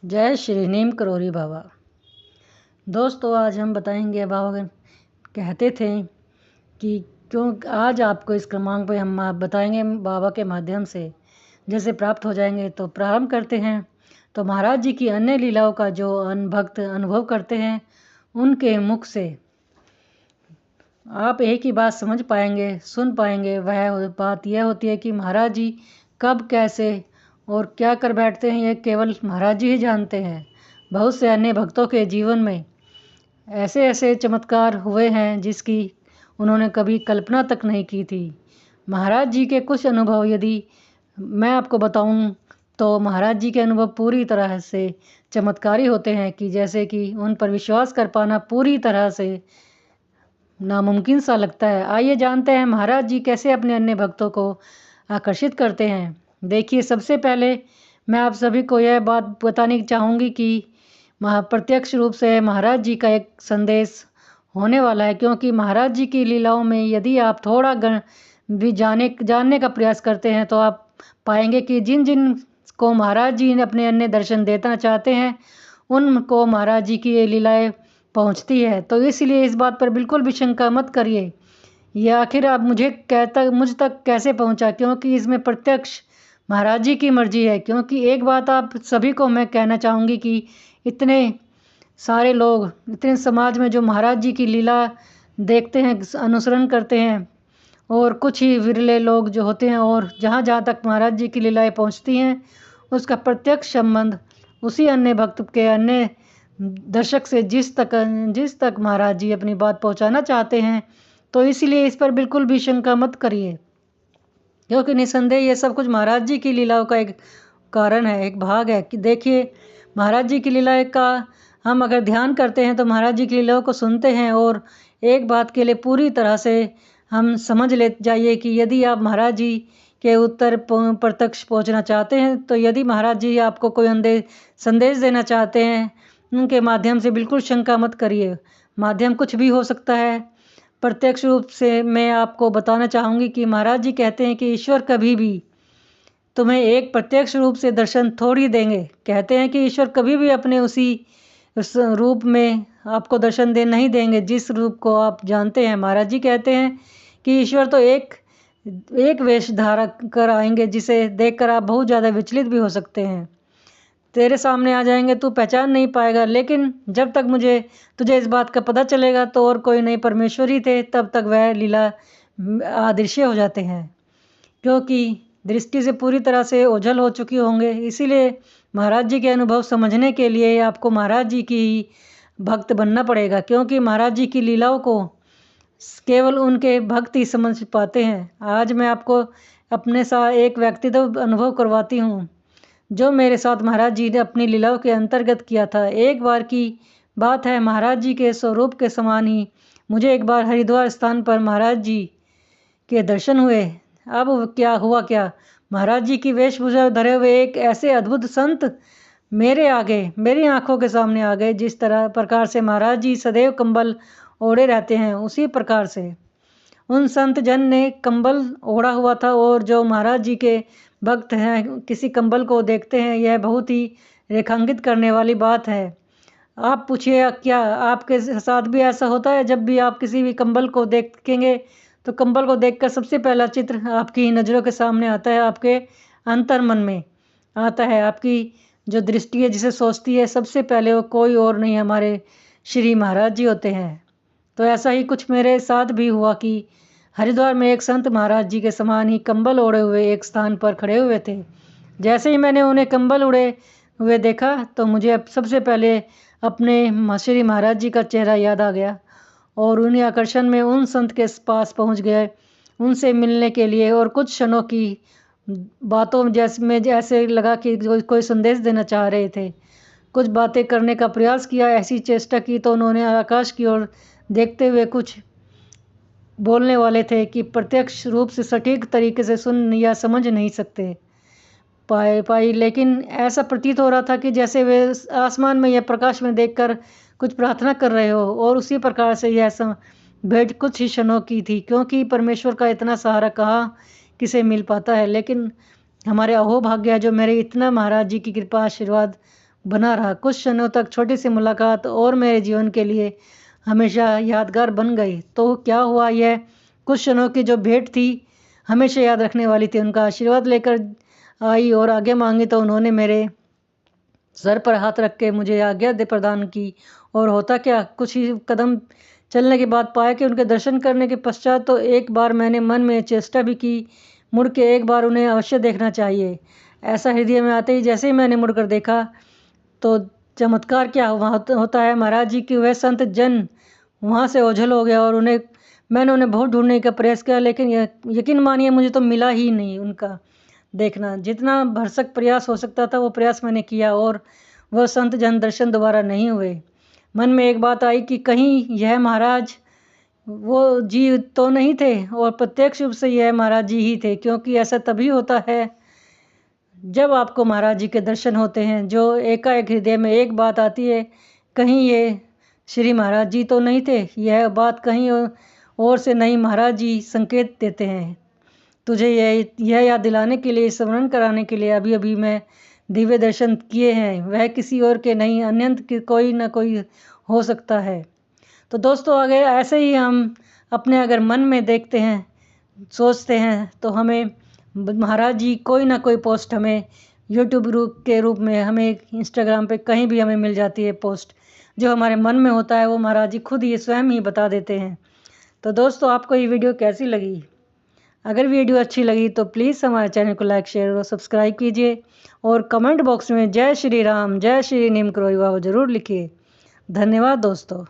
जय श्री नीम करोरी बाबा। दोस्तों, आज हम बताएंगे बाबा कहते थे कि क्यों आज आपको इस क्रमांक पे हम बताएंगे बाबा के माध्यम से जैसे प्राप्त हो जाएंगे। तो प्रारंभ करते हैं। तो महाराज जी की अन्य लीलाओं का जो भक्त अनुभव करते हैं उनके मुख से आप एक ही बात समझ पाएंगे, सुन पाएंगे। वह बात यह होती है कि महाराज जी कब, कैसे और क्या कर बैठते हैं, ये केवल महाराज जी ही जानते हैं। बहुत से अन्य भक्तों के जीवन में ऐसे ऐसे चमत्कार हुए हैं जिसकी उन्होंने कभी कल्पना तक नहीं की थी। महाराज जी के कुछ अनुभव यदि मैं आपको बताऊं तो महाराज जी के अनुभव पूरी तरह से चमत्कारी होते हैं कि जैसे कि उन पर विश्वास कर पाना पूरी तरह से नामुमकिन सा लगता है। आइए जानते हैं महाराज जी कैसे अपने अन्य भक्तों को आकर्षित करते हैं। देखिए, सबसे पहले मैं आप सभी को यह बात बतानी चाहूँगी कि प्रत्यक्ष रूप से महाराज जी का एक संदेश होने वाला है, क्योंकि महाराज जी की लीलाओं में यदि आप थोड़ा भी जानने का प्रयास करते हैं तो आप पाएंगे कि जिन जिन को महाराज जी ने अपने अन्य दर्शन देना चाहते हैं उनको महाराज जी की ये लीलाएँ पहुंचती है। तो इसलिए इस बात पर बिल्कुल भी शंका मत करिए ये आखिर आप मुझ तक कैसे पहुंचा, क्योंकि इसमें प्रत्यक्ष महाराज जी की मर्जी है। क्योंकि एक बात आप सभी को मैं कहना चाहूँगी कि इतने सारे लोग, इतने समाज में जो महाराज जी की लीला देखते हैं, अनुसरण करते हैं, और कुछ ही विरले लोग जो होते हैं, और जहाँ जहाँ तक महाराज जी की लीलाएँ पहुँचती हैं उसका प्रत्यक्ष संबंध उसी अन्य भक्त के अन्य दर्शक से जिस तक महाराज जी अपनी बात पहुंचाना चाहते हैं। तो इसलिए इस पर बिल्कुल भी शंका मत करिए, क्योंकि निसंदेह ये सब कुछ महाराज जी की लीलाओं का एक कारण है, एक भाग है। कि देखिए, महाराज जी की लीलाएं का हम अगर ध्यान करते हैं तो महाराज जी की लीलाओं को सुनते हैं और एक बात के लिए पूरी तरह से हम समझ ले जाइए कि यदि आप महाराज जी के उत्तर प्रत्यक्ष पहुंचना चाहते हैं, तो यदि महाराज जी आपको कोई संदेश देना चाहते हैं उनके माध्यम से बिल्कुल शंका मत करिए। माध्यम कुछ भी हो सकता है। प्रत्यक्ष रूप से मैं आपको बताना चाहूँगी कि महाराज जी कहते हैं कि ईश्वर कभी भी तुम्हें एक प्रत्यक्ष रूप से दर्शन थोड़ी देंगे। कहते हैं कि ईश्वर कभी भी अपने उस रूप में आपको दर्शन नहीं देंगे जिस रूप को आप जानते हैं। महाराज जी कहते हैं कि ईश्वर तो एक वेश धारा कर आएंगे जिसे देखकर आप बहुत ज़्यादा विचलित भी हो सकते हैं। तेरे सामने आ जाएंगे, तू पहचान नहीं पाएगा, लेकिन जब तक तुझे इस बात का पता चलेगा तो और कोई नहीं, परमेश्वर ही थे, तब तक वह लीला अदृश्य हो जाते हैं, क्योंकि दृष्टि से पूरी तरह से ओझल हो चुकी होंगे। इसीलिए महाराज जी के अनुभव समझने के लिए आपको महाराज जी की भक्त बनना पड़ेगा, क्योंकि महाराज जी की लीलाओं को केवल उनके भक्त ही समझ पाते हैं। आज मैं आपको अपने साथ एक व्यक्तिगत अनुभव करवाती हूँ जो मेरे साथ महाराज जी ने अपनी लीलाओं के अंतर्गत किया था। एक बार की बात है, महाराज जी के स्वरूप के समान ही मुझे एक बार हरिद्वार स्थान पर महाराज जी के दर्शन हुए। अब क्या हुआ, महाराज जी की वेशभूषा धरे हुए एक ऐसे अद्भुत संत मेरी आंखों के सामने आ गए। जिस प्रकार से महाराज जी सदैव कंबल ओढ़े रहते हैं, उसी प्रकार से उन संत जन ने कंबल ओढ़ा हुआ था। और जो महाराज जी के भक्त हैं किसी कंबल को देखते हैं, यह बहुत ही रेखांकित करने वाली बात है। आप पूछिए, क्या आपके साथ भी ऐसा होता है? जब भी आप किसी भी कंबल को देखेंगे तो कंबल को देखकर सबसे पहला चित्र आपकी नज़रों के सामने आता है, आपके अंतर मन में आता है। आपकी जो दृष्टि है, जिसे सोचती है, सबसे पहले वो कोई और नहीं, हमारे श्री महाराज जी होते हैं। तो ऐसा ही कुछ मेरे साथ भी हुआ कि हरिद्वार में एक संत महाराज जी के समान ही कंबल ओढ़े हुए एक स्थान पर खड़े हुए थे। जैसे ही मैंने उन्हें कंबल ओढ़े हुए देखा तो मुझे सबसे पहले अपने श्री महाराज जी का चेहरा याद आ गया, और उन्हीं आकर्षण में उन संत के पास पहुंच गए उनसे मिलने के लिए। और कुछ क्षणों की बातों में जैसे लगा कि कोई संदेश देना चाह रहे थे। कुछ बातें करने का प्रयास किया, ऐसी चेष्टा की तो उन्होंने आकाश की ओर देखते हुए कुछ बोलने वाले थे कि प्रत्यक्ष रूप से सटीक तरीके से सुन या समझ नहीं सकते पाई, लेकिन ऐसा प्रतीत हो रहा था कि जैसे वे आसमान में या प्रकाश में देखकर कुछ प्रार्थना कर रहे हो। और उसी प्रकार से यह भेंट कुछ ही क्षणों की थी, क्योंकि परमेश्वर का इतना सहारा कहाँ किसे मिल पाता है। लेकिन हमारे अहोभाग्य जो मेरे इतना महाराज जी की कृपा आशीर्वाद बना रहा। कुछ क्षणों तक छोटी सी मुलाकात और मेरे जीवन के लिए हमेशा यादगार बन गई। तो क्या हुआ, यह कुछ क्षणों की जो भेंट थी हमेशा याद रखने वाली थी। उनका आशीर्वाद लेकर आई और आगे मांगी तो उन्होंने मेरे सर पर हाथ रख के मुझे आज्ञा दे प्रदान की। और होता क्या, कुछ ही कदम चलने के बाद पाया कि उनके दर्शन करने के पश्चात तो एक बार मैंने मन में चेष्टा भी की, मुड़ के एक बार उन्हें अवश्य देखना चाहिए। ऐसा हृदय में आते ही जैसे ही मैंने मुड़कर देखा तो चमत्कार क्या होता है, महाराज जी की वह संत जन वहाँ से ओझल हो गया। और मैंने उन्हें बहुत ढूंढने का प्रयास किया, लेकिन यकीन मानिए मुझे तो मिला ही नहीं उनका देखना। जितना भरसक प्रयास हो सकता था वो प्रयास मैंने किया और वह संत जन दर्शन दोबारा नहीं हुए। मन में एक बात आई कि कहीं यह महाराज वो जी तो नहीं थे, और प्रत्यक्ष रूप से यह महाराज जी ही थे, क्योंकि ऐसा तभी होता है जब आपको महाराज जी के दर्शन होते हैं। जो एकाएक हृदय में एक बात आती है, कहीं ये श्री महाराज जी तो नहीं थे, यह बात कहीं और से नहीं, महाराज जी संकेत देते हैं तुझे यह याद दिलाने के लिए, स्मरण कराने के लिए अभी अभी मैं दिव्य दर्शन किए हैं, वह किसी और के नहीं, अन्यंत कोई ना कोई हो सकता है। तो दोस्तों, अगर ऐसे ही हम अपने अगर मन में देखते हैं, सोचते हैं, तो हमें महाराज जी कोई ना कोई पोस्ट हमें यूट्यूब के रूप में, हमें इंस्टाग्राम पे कहीं भी हमें मिल जाती है पोस्ट। जो हमारे मन में होता है वो महाराज जी खुद ही स्वयं ही बता देते हैं। तो दोस्तों, आपको ये वीडियो कैसी लगी? अगर वीडियो अच्छी लगी तो प्लीज़ हमारे चैनल को लाइक, शेयर और सब्सक्राइब कीजिए। और कमेंट बॉक्स में जय श्री राम, जय श्री नीम करोई वाह ज़रूर लिखिए। धन्यवाद दोस्तों।